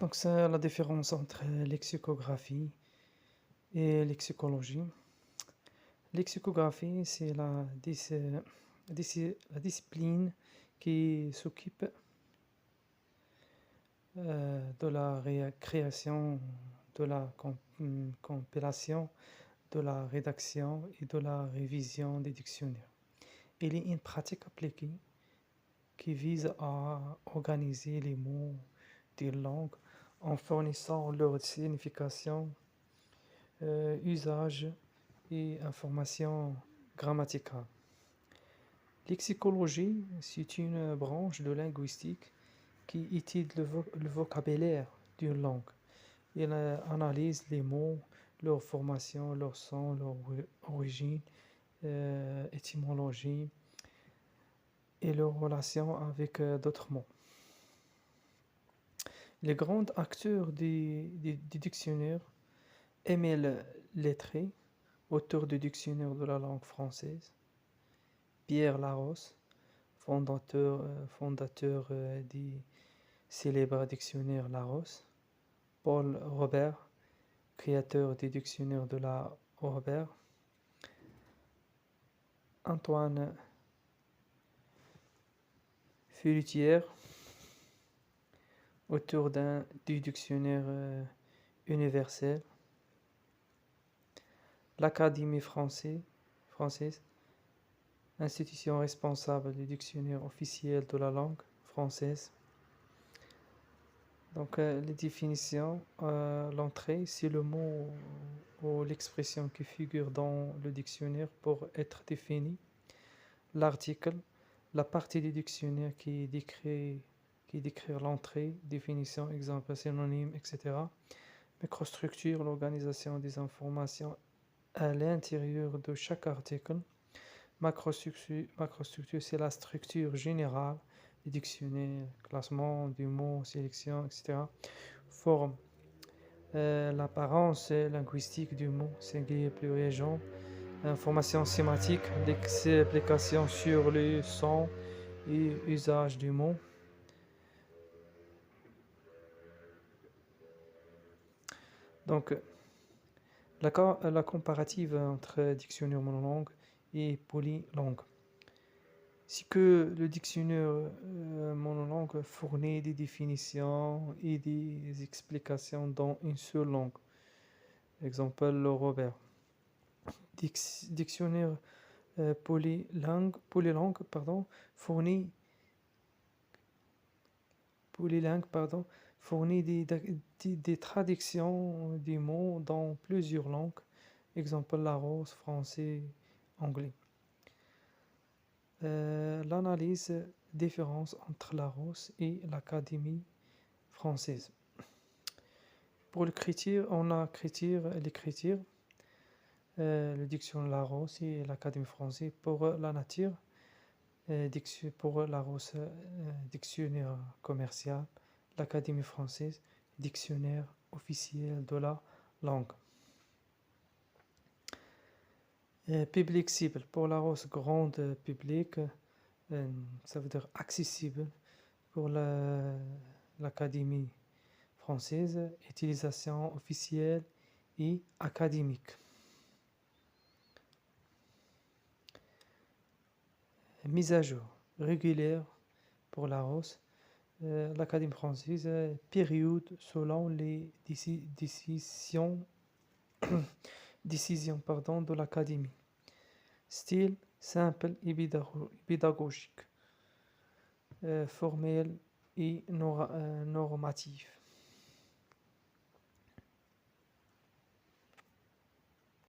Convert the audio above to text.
Donc, c'est la différence entre lexicographie et lexicologie. Lexicographie, c'est la discipline qui s'occupe de la création, de la compilation, de la rédaction et de la révision des dictionnaires. Il est une pratique appliquée qui vise à organiser les mots d'une langue en fournissant leur signification, usage et information grammaticale. Lexicologie, c'est une branche de linguistique qui étudie le vocabulaire d'une langue. Il analyse les mots, leur formation, leur sens, leur origine, étymologie et leur relation avec d'autres mots. Les grands acteurs du dictionnaire: Émile Lettré, auteur du dictionnaire de la langue française; Pierre Larousse, fondateur du célèbre dictionnaire Larousse; Paul Robert, créateur du dictionnaire de la Robert; Antoine Furetière, auteur du dictionnaire universel; l'Académie française, institution responsable du dictionnaire officiel de la langue française. Donc, les définitions, l'entrée, c'est le mot ou l'expression qui figure dans le dictionnaire pour être défini. L'article, la partie du dictionnaire qui décrit l'entrée, définition, exemple, synonyme, etc. Microstructure, l'organisation des informations à l'intérieur de chaque article. Macrostructure, c'est la structure générale du dictionnaire, classement du mot, sélection, etc. Forme, l'apparence linguistique du mot, singulier, pluriel, genre. Information sémantique, l'explication sur le son et usage du mot. Donc, la comparative entre dictionnaire monolangue et polylangue. C'est que le dictionnaire monolangue fournit des définitions et des explications dans une seule langue. Exemple, le Robert. Dictionnaire polylangue, fournit des traductions des mots dans plusieurs langues. Exemple, Larousse, français, anglais. L'analyse différence entre Larousse et l'Académie française. Pour l'écriture, on a l'écriture, le dictionnaire Larousse et l'Académie française. Pour la nature, pour Larousse, dictionnaire commercial, l'Académie française, dictionnaire officiel de la langue. Public cible, pour Larousse, grande public, ça veut dire accessible. Pour l'Académie française, utilisation officielle et académique. Mise à jour régulière pour Larousse, l'Académie française, période selon les décisions de l'Académie. Style simple et pédagogique, formel et normatif.